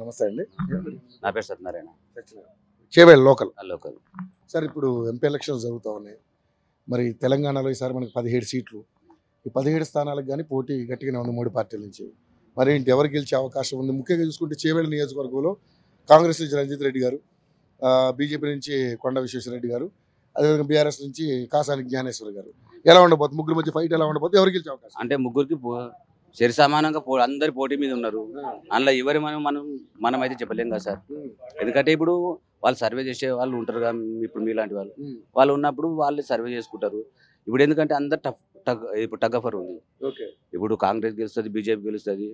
నమస్తే అండి. నా పేరు Satyanarayana. Chevella local. Local sir, ఇప్పుడు ఎంపీ ఎలక్షన్స్ జరుగుతూ ఉన్నాయి. మరి తెలంగాణలో ఈసారి మనకి 17 సీట్లు. ఈ 17 స్థానాలకు కానీ పోటీ గట్టిగానే ఉంది 3 పార్టీల నుంచి. మరి ఏంటి, ఎవరు గెలిచే అవకాశం ఉంది? ముఖ్యంగా చూసుకుంటే చేవేళ్ళ నియోజకవర్గంలో కాంగ్రెస్ నుంచి రంజిత్ రెడ్డి గారు, బీజేపీ నుంచి కొండ విశ్వేశ్వరరెడ్డి గారు, అదేవిధంగా బీఆర్ఎస్ నుంచి కాసాని జ్ఞానేశ్వర్ గారు. ఎలా ఉండబోతుంది? ముగ్గురు మధ్య ఫైట్ ఎలా ఉండబోతుంది? ఎవరు గెలిచే అవకాశం? అంటే ముగ్గురికి సరి సమానంగా అందరు పోటీ మీద ఉన్నారు. అందులో ఎవరి మనం అయితే చెప్పలేం కదా సార్. ఎందుకంటే ఇప్పుడు వాళ్ళు సర్వే చేసే వాళ్ళు ఉంటారు కదా, ఇప్పుడు మీలాంటి వాళ్ళు ఉన్నప్పుడు వాళ్ళు సర్వే చేసుకుంటారు. ఇప్పుడు ఎందుకంటే అందరు ఇప్పుడు టగ్ ఆఫర్ ఉంది. ఇప్పుడు కాంగ్రెస్ గెలుస్తుంది, బీజేపీ గెలుస్తుంది,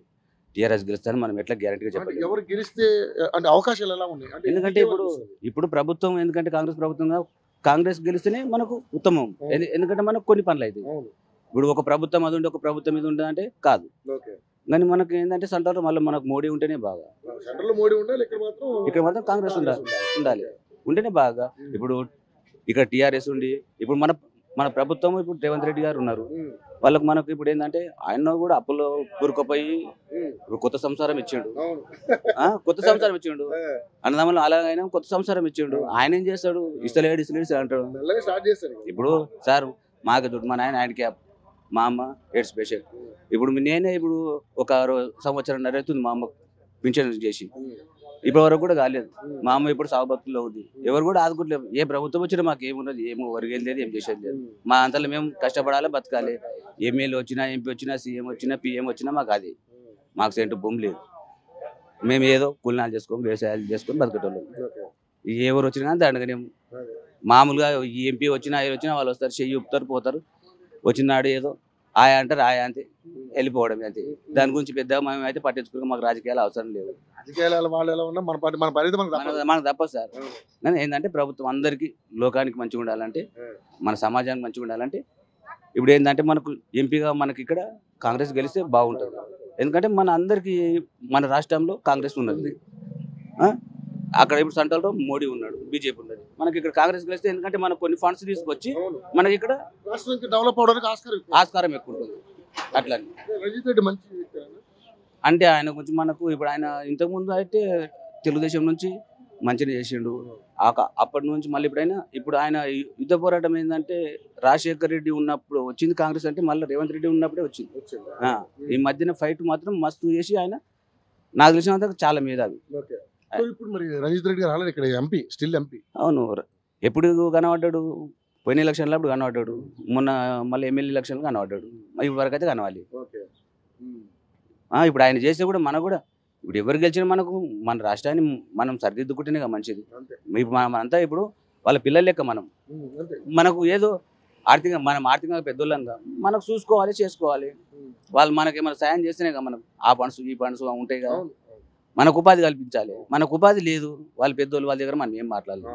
టీఆర్ఎస్ గెలుస్తుంది, మనం ఎట్లా గ్యారెంటీగా చెప్పాలి? ఎవరు గెలిస్తే అంటే అవకాశాలు ఎలా ఉన్నాయి? ఎందుకంటే ఇప్పుడు ప్రభుత్వం, ఎందుకంటే కాంగ్రెస్ ప్రభుత్వంగా కాంగ్రెస్ గెలిస్తేనే మనకు ఉత్తమం. ఎందుకంటే మనకు కొన్ని పనులు అయితే ఇప్పుడు ఒక ప్రభుత్వం అది ఉంటే ఒక ప్రభుత్వం మీద ఉంటుంది అంటే కాదు. కానీ మనకి ఏంటంటే సెంటర్లో మళ్ళీ మనకు మోడీ ఉంటేనే బాగా. ఇక్కడ మాత్రం కాంగ్రెస్ ఉండాలి, ఉంటేనే బాగా. ఇప్పుడు ఇక్కడ టీఆర్ఎస్ ఉండి ఇప్పుడు మన ప్రభుత్వం ఇప్పుడు రేవంత్ రెడ్డి గారు ఉన్నారు. వాళ్ళకి మనకు ఇప్పుడు ఏంటంటే ఆయన కూడా అప్పుల్లో కూరుకుపోయి కొత్త సంసారం ఇచ్చిండు. అన్నదమ్ములు అలాగైనా కొత్త సంసారం ఇచ్చిండు. ఆయన ఏం చేస్తాడు? ఇస్తలేడు అంటాడు. ఇప్పుడు సార్ మాకు చూడు, మా నాయన ఆయనకి మా అమ్మ ఎయిడ్స్ పేషెంట్. ఇప్పుడు నేనే ఇప్పుడు ఒక సంవత్సరంన్నర అవుతుంది మా అమ్మ పింఛన్ చేసి, ఇప్పటి వరకు కూడా కాలేదు. మా అమ్మ ఇప్పుడు సాగుబతుల్లో ఉంది. ఎవరు కూడా ఆదుకోవట్లేదు. ఏ ప్రభుత్వం వచ్చినా మాకు ఏమున్నది, ఏమో వరిగేది లేదు, ఏం చేసేది లేదు. మా అంతలో మేము కష్టపడాలి, బతకాలి. ఎమ్మెల్యే వచ్చినా, ఎంపీ వచ్చినా, సీఎం వచ్చినా, పిఎం వచ్చినా మాకు అది, మాకు సెంటు భూమి లేదు. మేము ఏదో కూలినాలు చేసుకొని వ్యవసాయాలు చేసుకొని బతకటోళ్ళం. ఎవరు వచ్చినా దండగానే మామూలుగా ఎంపీ వచ్చినా ఎవరు వచ్చినా వాళ్ళు వస్తారు, చెయ్యి ఊపుతారు, పోతారు. వచ్చినాడు ఏదో ఆయా అంటారు, ఆయా అంతే వెళ్ళిపోవడం అంతే. దాని గురించి పెద్దగా మేము అయితే పట్టించుకోవడం, మాకు రాజకీయాలు అవసరం లేదు. మనకు తప్పదు సార్. కానీ ఏంటంటే ప్రభుత్వం అందరికీ లోకానికి మంచిగా ఉండాలంటే, మన సమాజానికి మంచిగా ఉండాలంటే, ఇప్పుడు ఏంటంటే మనకు ఎంపీగా మనకి ఇక్కడ కాంగ్రెస్ గెలిస్తే బాగుంటుంది. ఎందుకంటే మన అందరికీ మన రాష్ట్రంలో కాంగ్రెస్ ఉన్నది. అక్కడ ఇప్పుడు సెంట్రల్లో మోడీ ఉన్నాడు, బీజేపీ ఉన్నది. మనకి ఇక్కడ కాంగ్రెస్ గెలిస్తే ఎందుకంటే మనకు కొన్ని ఫండ్స్ తీసుకొచ్చి మనకి ఇక్కడ డెవలప్ అవడానికి ఆస్కారం ఎక్కువ ఉంటుంది. అట్లా అంటే ఆయన కొంచెం మనకు ఇప్పుడు ఆయన ఇంతకుముందు అయితే తెలుగుదేశం నుంచి మంచిగా చేసిండు. అప్పటి నుంచి మళ్ళీ ఇప్పుడు ఆయన యుద్ధ పోరాటం ఏంటంటే రాజశేఖర్ రెడ్డి ఉన్నప్పుడు వచ్చింది కాంగ్రెస్, అంటే మళ్ళీ రేవంత్ రెడ్డి ఉన్నప్పుడే వచ్చింది. ఈ మధ్యన ఫైట్ మాత్రం మస్తు చేసి ఆయన నాకు తెలిసినంత చాలా మీద అవి. ఇప్పుడు మరి రంజిత్ రెడ్డి గారు ఇక్కడ ఎంపీ, స్టిల్ ఎంపీ. అవును, ఎప్పుడు కనబడ్డాడు? పోయిన ఎలక్షన్లో అప్పుడు కనబడ్డాడు, మొన్న మళ్ళీ ఎమ్మెల్యే ఎలక్షన్లో కనబడ్డాడు. ఇప్పుడు వరకు అయితే కనవాలి. ఇప్పుడు ఆయన చేస్తే కూడా మనకు కూడా ఇప్పుడు ఎవరు గెలిచినా మనకు మన రాష్ట్రాన్ని మనం సరిదిద్దుకుంటేనే మంచిది. మనంతా ఇప్పుడు వాళ్ళ పిల్లల లెక్క మనకు ఏదో ఆర్థికంగా పెద్దోళ్ళంగా మనకు చూసుకోవాలి, చేసుకోవాలి. వాళ్ళు మనకి ఏమైనా సాయం చేస్తేనే కదా మనకు ఆ ఫండ్స్ ఈ ఫండ్స్ ఉంటాయి కదా, మనకు ఉపాధి కల్పించాలి. మనకు ఉపాధి లేదు, వాళ్ళ పెద్దోళ్ళు వాళ్ళ దగ్గర మనం ఏం మాట్లాడలేదు.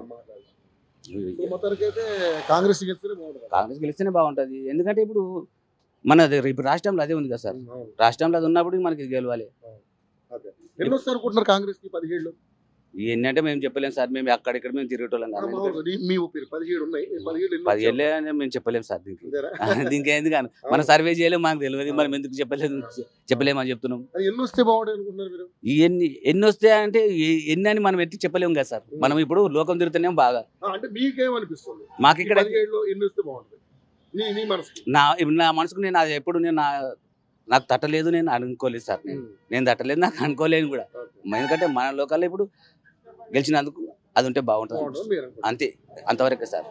కాంగ్రెస్ గెలిస్తేనే బాగుంటుంది. ఎందుకంటే ఇప్పుడు ఇప్పుడు రాష్ట్రంలో అదే ఉంది కదా సార్. రాష్ట్రంలో అది ఉన్నప్పుడు మనకి గెలవాలి. ఎన్ని అంటే మేము చెప్పలేము సార్. మేము అక్కడిక్కడ మేము తిరిగేటోళ్ళం కాదు. 17 అని మేము చెప్పలేము సార్. దీనికి ఎందుకు మనం సర్వే చేయలేము, మాకు తెలియదు. మనం ఎందుకు చెప్పలేమని చెప్తున్నాం. ఎన్ని వస్తాయంటే ఎన్ని అని మనం ఎత్తి చెప్పలేము కదా సార్. మనం ఇప్పుడు లోకం తిరుగుతున్నాం బాగా. మాకు ఇక్కడ నా మనసుకు నేను అది ఎప్పుడు నాకు తట్టలేదు, నేను అనుకోలేదు సార్. నేను తట్టలేదు, నాకు అనుకోలేను కూడా. ఎందుకంటే మన లోకాల్లో ఇప్పుడు గెలిచినందుకు అది ఉంటే బాగుంటుంది అంతే, అంతవరకే సార్.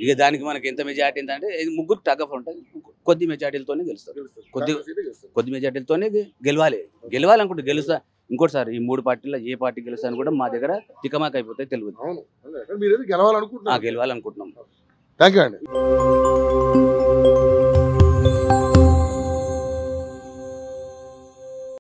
ఇక దానికి మనకి ఎంత మెజార్టీ ఏంటంటే ముగ్గురు టగ్ ఆఫ్ ఉంటుంది. కొద్ది మెజార్టీలతోనే గెలుస్తారు, కొద్ది మెజార్టీలతోనే గెలవాలనుకుంటే గెలుస్తా. ఇంకోటి సార్, ఈ 3 పార్టీల్లో ఏ పార్టీ గెలుస్తాను కూడా మా దగ్గర తికమాక అయిపోతాయి తెలియదు. గెలవాలనుకుంటున్నాం. గెలవాలనుకుంటున్నాం. థ్యాంక్ యూ అండి.